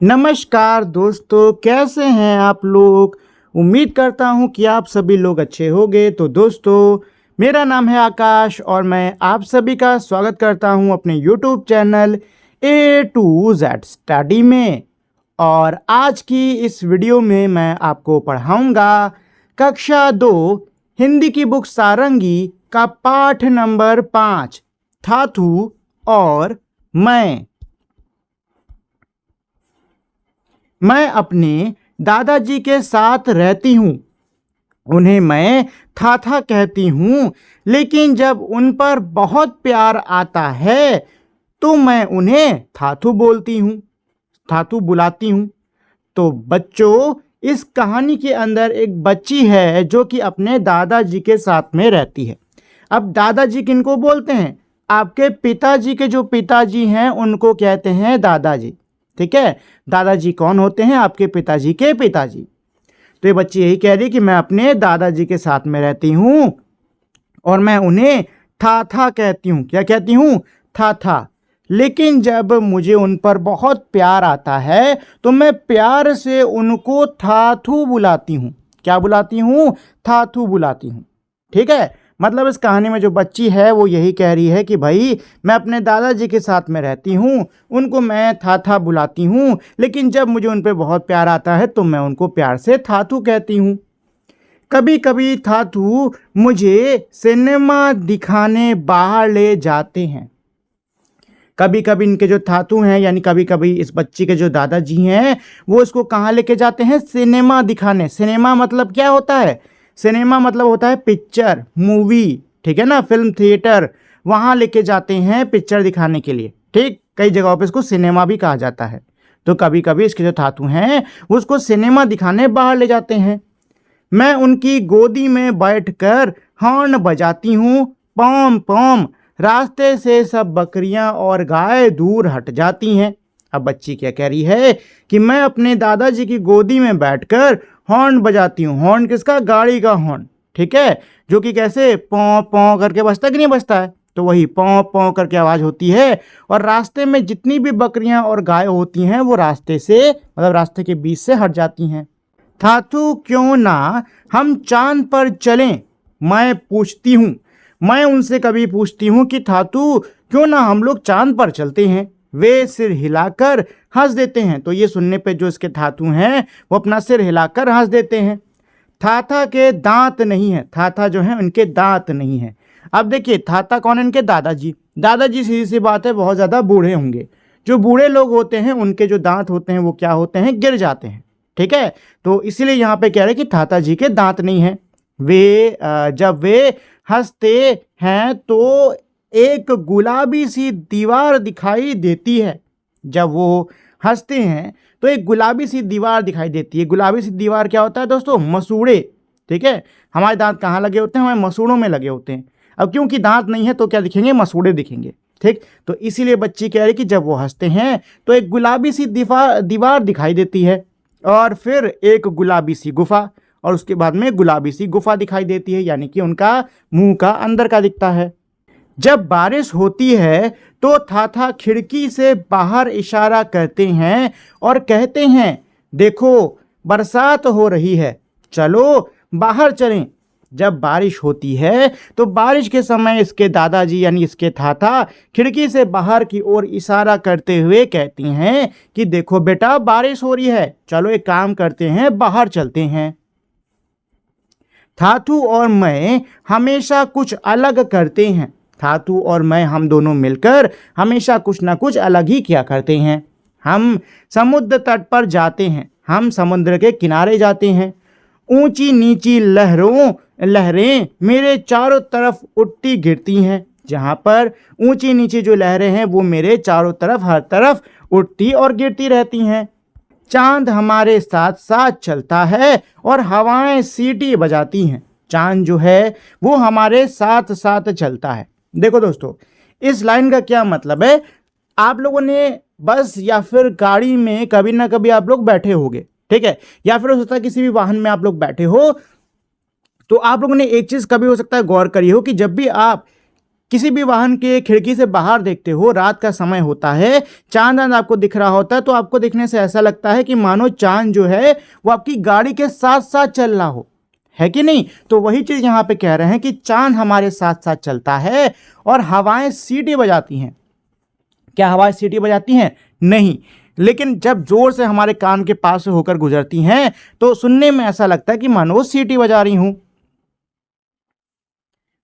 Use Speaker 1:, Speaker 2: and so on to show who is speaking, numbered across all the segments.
Speaker 1: नमस्कार दोस्तों, कैसे हैं आप लोग। उम्मीद करता हूं कि आप सभी लोग अच्छे होंगे। तो दोस्तों, मेरा नाम है आकाश और मैं आप सभी का स्वागत करता हूं अपने YouTube channel A to Z study में। और आज की इस वीडियो में मैं आपको पढ़ाऊंगा कक्षा 2 हिंदी की बुक सारंगी का पाठ नंबर 5 थाथू और मैं अपने दादाजी के साथ रहती हूँ। उन्हें मैं थाथा कहती हूँ, लेकिन जब उन पर बहुत प्यार आता है तो मैं उन्हें थाथू बुलाती हूँ। तो बच्चों, इस कहानी के अंदर एक बच्ची है जो कि अपने दादाजी के साथ में रहती है। अब दादाजी किनको बोलते हैं? आपके पिताजी के जो पिताजी हैं उनको कहते हैं दादाजी। ठीक है, दादाजी कौन होते हैं? आपके पिताजी के पिताजी। तो ये बच्ची यही कह रही कि मैं अपने दादाजी के साथ में रहती हूँ और मैं उन्हें थाथा कहती हूँ। क्या कहती हूँ? थाथा। लेकिन जब मुझे उन पर बहुत प्यार आता है तो मैं प्यार से उनको थाथू बुलाती हूँ। क्या बुलाती हूँ? थाथू बुलाती हूँ। ठीक है, मतलब इस कहानी में जो बच्ची है वो यही कह रही है कि भाई मैं अपने दादाजी के साथ में रहती हूँ, उनको मैं थाथा बुलाती हूँ, लेकिन जब मुझे उन पर बहुत प्यार आता है तो मैं उनको प्यार से थाथू कहती हूँ। कभी कभी थाथू मुझे सिनेमा दिखाने बाहर ले जाते हैं। कभी कभी इनके जो थाथू हैं यानी कभी कभी इस बच्ची के जो दादाजी हैं वो इसको कहाँ लेके जाते हैं? सिनेमा दिखाने। सिनेमा मतलब क्या होता है? सिनेमा मतलब होता है पिक्चर, मूवी। ठीक है ना, फिल्म थिएटर, वहाँ लेके जाते हैं पिक्चर दिखाने के लिए। ठीक, कई जगहों पे इसको सिनेमा भी कहा जाता है। तो कभी कभी इसके जो थाथू हैं वो उसको सिनेमा दिखाने बाहर ले जाते हैं। मैं उनकी गोदी में बैठकर हॉर्न बजाती हूँ, पॉम पॉम। रास्ते से सब बकरियां और गाय दूर हट जाती हैं। अब बच्ची क्या कह रही है कि मैं अपने दादाजी की गोदी में बैठकर हॉर्न बजाती हूँ। हॉर्न किसका? गाड़ी का हॉर्न। ठीक है, जो कि कैसे पौ पौ करके बजता है कि नहीं बजता है? तो वही पौ पौ करके आवाज़ होती है। और रास्ते में जितनी भी बकरियां और गाय होती हैं वो रास्ते से मतलब रास्ते के बीच से हट जाती हैं। थाथू क्यों ना हम चांद पर चलें, मैं पूछती हूँ। मैं उनसे कभी पूछती हूँ कि थाथू क्यों ना हम लोग चांद पर चलते हैं। वे सिर हिलाकर हंस देते हैं। तो ये सुनने पे जो इसके थाथू हैं वो अपना सिर हिलाकर हंस देते हैं। थाथा के दांत नहीं है। थाथा जो है उनके दांत नहीं है। अब देखिए, थाथा कौन है? इनके दादाजी। दादाजी सीधी सी बात है बहुत ज़्यादा बूढ़े होंगे। जो बूढ़े लोग होते हैं उनके जो दांत होते हैं वो क्या होते हैं? गिर जाते हैं। ठीक है, तो इसीलिए यहाँ पे कह रहे हैं कि थाथा जी के दांत नहीं हैं। जब वे हंसते हैं तो एक गुलाबी सी दीवार दिखाई देती है। जब वो हंसते हैं तो एक गुलाबी सी दीवार दिखाई देती है। गुलाबी सी दीवार क्या होता है दोस्तों? मसूड़े। ठीक है, हमारे दांत कहाँ लगे होते हैं? हमारे मसूड़ों में लगे होते हैं। अब क्योंकि दांत नहीं है तो क्या दिखेंगे? मसूड़े दिखेंगे। ठीक, तो इसीलिए बच्ची कह रही कि जब वो हंसते हैं तो एक गुलाबी सी दीवार दिखाई देती है और फिर एक गुलाबी सी गुफा, और उसके बाद में गुलाबी सी गुफा दिखाई देती है, यानी कि उनका मुंह का अंदर का दिखता है। जब बारिश होती है तो थाथा खिड़की से बाहर इशारा करते हैं और कहते हैं, देखो बरसात हो रही है, चलो बाहर चलें। जब बारिश होती है तो बारिश के समय इसके दादाजी यानी इसके थाथा खिड़की से बाहर की ओर इशारा करते हुए कहती हैं कि देखो बेटा बारिश हो रही है, चलो एक काम करते हैं, बाहर चलते हैं। थाथू और मैं हमेशा कुछ अलग करते हैं। थाथू और मैं हम दोनों मिलकर हमेशा कुछ ना कुछ अलग ही किया करते हैं। हम समुद्र तट पर जाते हैं। हम समुद्र के किनारे जाते हैं। ऊंची नीची लहरें मेरे चारों तरफ उठती गिरती हैं। जहाँ पर ऊंची नीची जो लहरें हैं वो मेरे चारों तरफ हर तरफ उठती और गिरती रहती हैं। चांद हमारे साथ साथ चलता है और हवाएं सीटी बजाती हैं। चांद जो है वो हमारे साथ साथ चलता है। देखो दोस्तों, इस लाइन का क्या मतलब है? आप लोगों ने बस या फिर गाड़ी में कभी ना कभी आप लोग बैठे होंगे। ठीक है, या फिर हो सकता है किसी भी वाहन में आप लोग बैठे हो, तो आप लोगों ने एक चीज कभी हो सकता है गौर करी हो कि जब भी आप किसी भी वाहन के खिड़की से बाहर देखते हो, रात का समय होता है, चांद आपको दिख रहा होता है, तो आपको देखने से ऐसा लगता है कि मानो चांद जो है वो आपकी गाड़ी के साथ साथ चल रहा हो, है कि नहीं। तो वही चीज यहाँ पे कह रहे हैं कि चांद हमारे साथ साथ चलता है और हवाएं सीटी बजाती हैं। क्या हवाएं सीटी बजाती हैं? नहीं, लेकिन जब जोर से हमारे कान के पास से होकर गुजरती हैं तो सुनने में ऐसा लगता है कि मानो सीटी बजा रही हूं।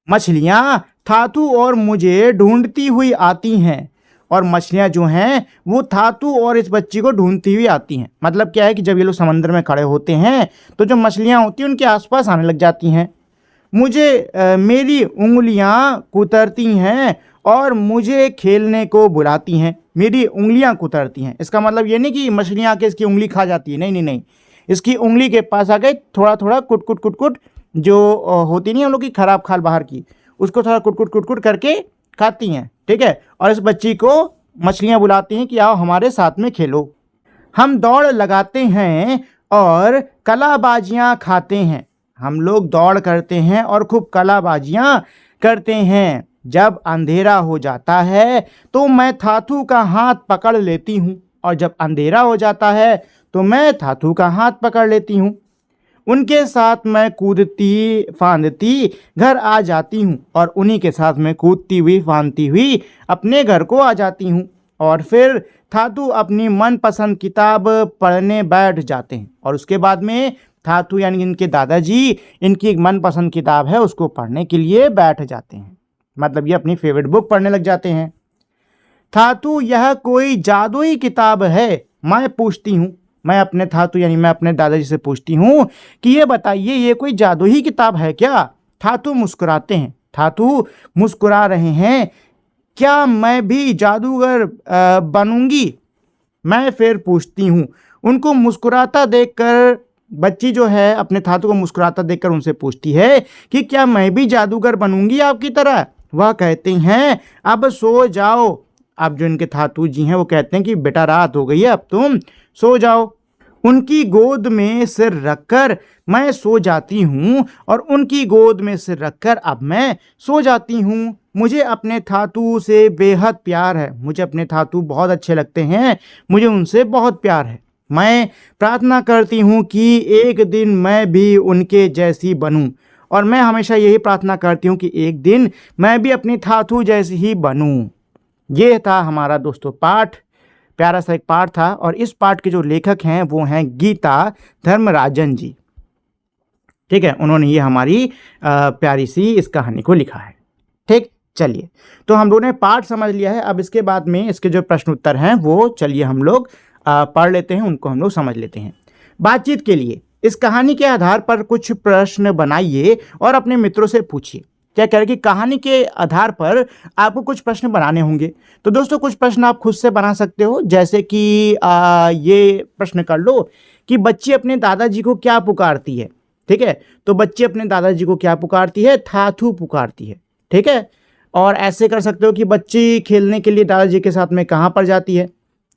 Speaker 1: मछलियां थातू और मुझे ढूंढती हुई आती हैं, और मछलियां जो हैं वो थातू और इस बच्ची को ढूंढती हुई आती हैं। मतलब क्या है कि जब ये लोग समंदर में खड़े होते हैं तो जो मछलियां होती हैं उनके आसपास आने लग जाती हैं। मुझे मेरी उंगलियां कुतरती हैं और मुझे खेलने को बुलाती हैं। मेरी उंगलियां कुतरती हैं, इसका मतलब ये नहीं कि मछलियां आके इसकी उंगली खा जाती है, नहीं नहीं नहीं, इसकी उंगली के पास आके थोड़ा थोड़ा कुट कुट कुट कुट जो होती नहीं हम लोग की खराब खाल बाहर की, उसको थोड़ा कुट कुट कुट कुट करके खाती हैं, ठीक है। और इस बच्ची को मछलियां बुलाती हैं कि आओ हमारे साथ में खेलो। हम दौड़ लगाते हैं और कलाबाजियां खाते हैं। हम लोग दौड़ करते हैं और खूब कलाबाजियां करते हैं। जब अंधेरा हो जाता है तो मैं थाथू का हाथ पकड़ लेती हूँ, और जब अंधेरा हो जाता है तो मैं थाथू का हाथ पकड़ लेती हूँ। उनके साथ मैं कूदती फांदती घर आ जाती हूँ, और उन्हीं के साथ मैं कूदती हुई फांदती हुई अपने घर को आ जाती हूँ। और फिर थाथू अपनी मनपसंद किताब पढ़ने बैठ जाते हैं, और उसके बाद में थाथू यानी इनके दादाजी इनकी एक मनपसंद किताब है उसको पढ़ने के लिए बैठ जाते हैं। मतलब ये अपनी फेवरेट बुक पढ़ने लग जाते हैं। थाथू यह कोई जादुई किताब है? मैं पूछती हूँ, मैं अपने थाथू यानी मैं अपने दादाजी से पूछती हूँ कि ये बताइए ये कोई जादुई किताब है क्या? थाथू मुस्कुराते हैं, थाथू मुस्कुरा रहे हैं। क्या मैं भी जादूगर बनूंगी? मैं फिर पूछती हूँ। उनको मुस्कुराता देखकर बच्ची जो है अपने थाथू को मुस्कुराता देखकर उनसे पूछती है कि क्या मैं भी जादूगर बनूंगी आपकी तरह? वह कहते हैं अब सो जाओ। अब जो इनके थाथू जी हैं वो कहते हैं कि बेटा रात हो गई है, अब तुम सो जाओ। उनकी गोद में सिर रखकर मैं सो जाती हूँ, और उनकी गोद में सिर रखकर अब मैं सो जाती हूँ। मुझे अपने थाथू से बेहद प्यार है। मुझे अपने थाथू बहुत अच्छे लगते हैं, मुझे उनसे बहुत प्यार है। मैं प्रार्थना करती हूँ कि एक दिन मैं भी उनके जैसी बनूं, और मैं हमेशा यही प्रार्थना करती हूँ कि एक दिन मैं भी अपनी थाथू जैसी ही बनूं। ये था हमारा दोस्तों पाठ, प्यारा सा एक पाठ था, और इस पाठ के जो लेखक हैं वो हैं गीता धर्मराजन जी, ठीक है। उन्होंने ये हमारी प्यारी सी इस कहानी को लिखा है, ठीक। चलिए, तो हम लोगों ने पाठ समझ लिया है। अब इसके बाद में इसके जो प्रश्न उत्तर हैं वो चलिए हम लोग पढ़ लेते हैं, उनको हम लोग समझ लेते हैं। बातचीत के लिए इस कहानी के आधार पर कुछ प्रश्न बनाइए और अपने मित्रों से पूछिए। क्या कह रहे कि कहानी के आधार पर आपको कुछ प्रश्न बनाने होंगे। तो दोस्तों कुछ प्रश्न आप खुद से बना सकते हो, जैसे कि ये प्रश्न कर लो कि बच्ची अपने दादाजी को क्या पुकारती है, ठीक है। तो बच्ची अपने दादाजी को क्या पुकारती है? थाथू पुकारती है, ठीक है। और ऐसे कर सकते हो कि बच्ची खेलने के लिए दादाजी के साथ में कहाँ पर जाती है?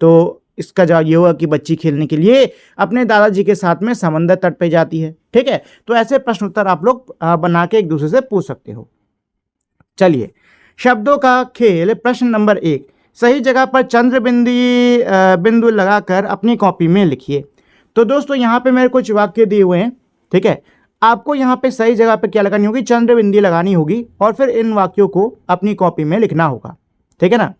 Speaker 1: तो इसका जवाब ये होगा कि बच्ची खेलने के लिए अपने दादाजी के साथ में समंदर तट पे जाती है, ठीक है। तो ऐसे प्रश्न उत्तर आप लोग बना के एक दूसरे से पूछ सकते हो। चलिए, शब्दों का खेल। प्रश्न नंबर 1, सही जगह पर चंद्र बिंदु लगाकर अपनी कॉपी में लिखिए। तो दोस्तों यहाँ पे मेरे कुछ वाक्य दिए हुए हैं, ठीक है। आपको यहाँ पे सही जगह पे क्या लगानी होगी? चंद्र बिंदु लगानी होगी, और फिर इन वाक्यों को अपनी कॉपी में लिखना होगा, ठीक है ना।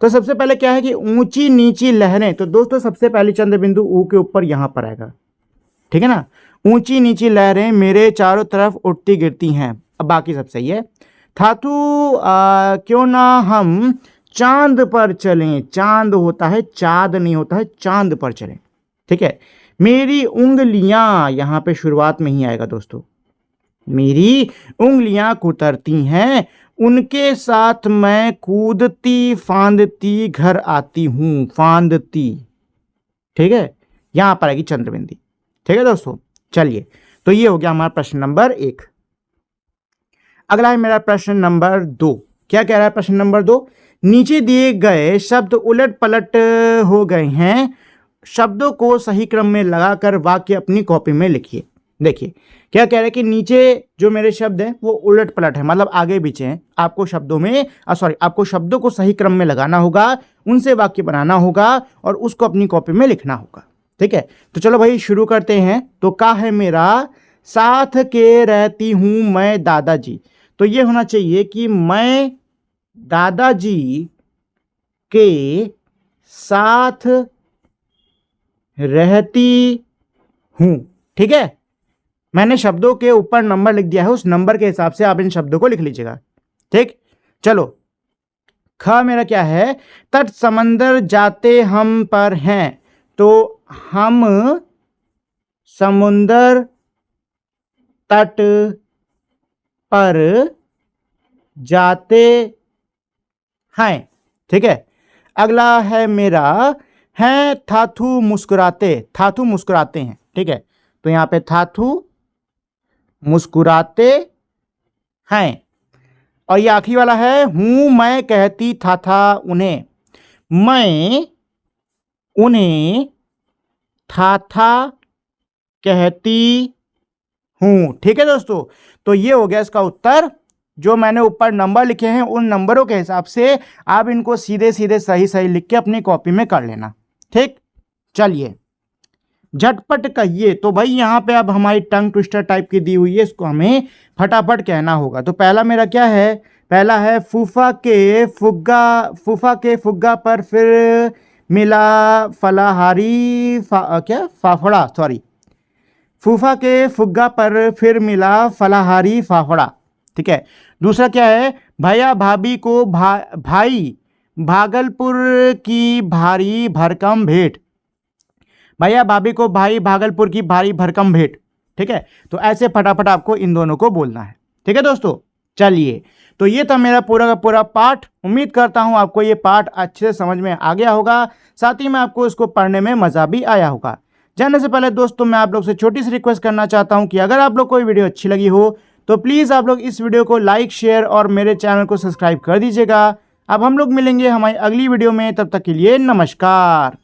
Speaker 1: तो सबसे पहले क्या है कि ऊंची नीची लहरें। तो दोस्तों सबसे पहली चंद्र बिंदु ऊ के ऊपर यहाँ पर आएगा, ठीक है ना। ऊंची नीची लहरें मेरे चारों तरफ उठती गिरती हैं। अब बाकी सब सही है। थाथू क्यों ना हम चांद पर चलें। चांद होता है, चांद नहीं होता है, चांद पर चलें, ठीक है। मेरी उंगलियां, यहाँ पे शुरुआत में ही आएगा दोस्तों, मेरी उंगलियां कुतरती हैं, उनके साथ मैं कूदती फांदती घर आती हूँ। फांदती, ठीक है, यहां पर आएगी चंद्रबिंदी, ठीक है दोस्तों। चलिए, तो ये हो गया हमारा प्रश्न नंबर 1। अगला है मेरा प्रश्न नंबर 2। क्या कह रहा है प्रश्न नंबर 2? नीचे दिए गए शब्द उलट पलट हो गए हैं, शब्दों को सही क्रम में लगाकर वाक्य अपनी कॉपी में लिखिए। देखिए क्या कह रहे हैं कि नीचे जो मेरे शब्द हैं वो उलट पलट है, मतलब आगे पीछे हैं। आपको शब्दों में आपको शब्दों को सही क्रम में लगाना होगा, उनसे वाक्य बनाना होगा और उसको अपनी कॉपी में लिखना होगा। ठीक है, तो चलो भाई शुरू करते हैं। तो का है मेरा साथ के रहती हूँ मैं दादाजी। तो ये होना चाहिए कि मैं दादाजी के साथ रहती हूँ। ठीक है, मैंने शब्दों के ऊपर नंबर लिख दिया है, उस नंबर के हिसाब से आप इन शब्दों को लिख लीजिएगा। ठीक, चलो ख मेरा क्या है, तट समंदर जाते हम पर हैं। तो हम समुंदर तट पर जाते हैं। ठीक है, अगला है मेरा है थाथू मुस्कुराते। थाथू मुस्कुराते हैं। ठीक है, तो यहां पे थाथू मुस्कुराते हैं। और ये आखिरी वाला है हूं मैं कहती था उन्हें। मैं उन्हें था कहती हूं। ठीक है दोस्तों, तो ये हो गया इसका उत्तर। जो मैंने ऊपर नंबर लिखे हैं उन नंबरों के हिसाब से आप इनको सीधे सीधे सही सही लिख के अपनी कॉपी में कर लेना। ठीक, चलिए झटपट कहिए। तो भाई यहाँ पे अब हमारी टंग ट्विस्टर टाइप की दी हुई है, इसको हमें फटाफट कहना होगा। तो पहला मेरा क्या है, पहला है फूफा के फुग्गा पर फिर मिला फलाहारी फाफड़ा। सॉरी, फूफा के फुग्गा पर फिर मिला फलाहारी फाफड़ा। ठीक है, दूसरा क्या है, भैया भाभी को भाई भागलपुर की भारी भरकम भेंट। भैया भाभी को भाई भागलपुर की भारी भरकम भेंट। ठीक है, तो ऐसे फटाफट आपको इन दोनों को बोलना है। ठीक है दोस्तों, चलिए तो ये था मेरा पूरा का पूरा पाठ। उम्मीद करता हूं आपको ये पाठ अच्छे से समझ में आ गया होगा, साथ ही में आपको इसको पढ़ने में मज़ा भी आया होगा। जाने से पहले दोस्तों मैं आप लोग से छोटी सी रिक्वेस्ट करना चाहता हूं कि अगर आप लोग कोई वीडियो अच्छी लगी हो तो प्लीज़ आप लोग इस वीडियो को लाइक शेयर और मेरे चैनल को सब्सक्राइब कर दीजिएगा। अब हम लोग मिलेंगे हमारी अगली वीडियो में, तब तक के लिए नमस्कार।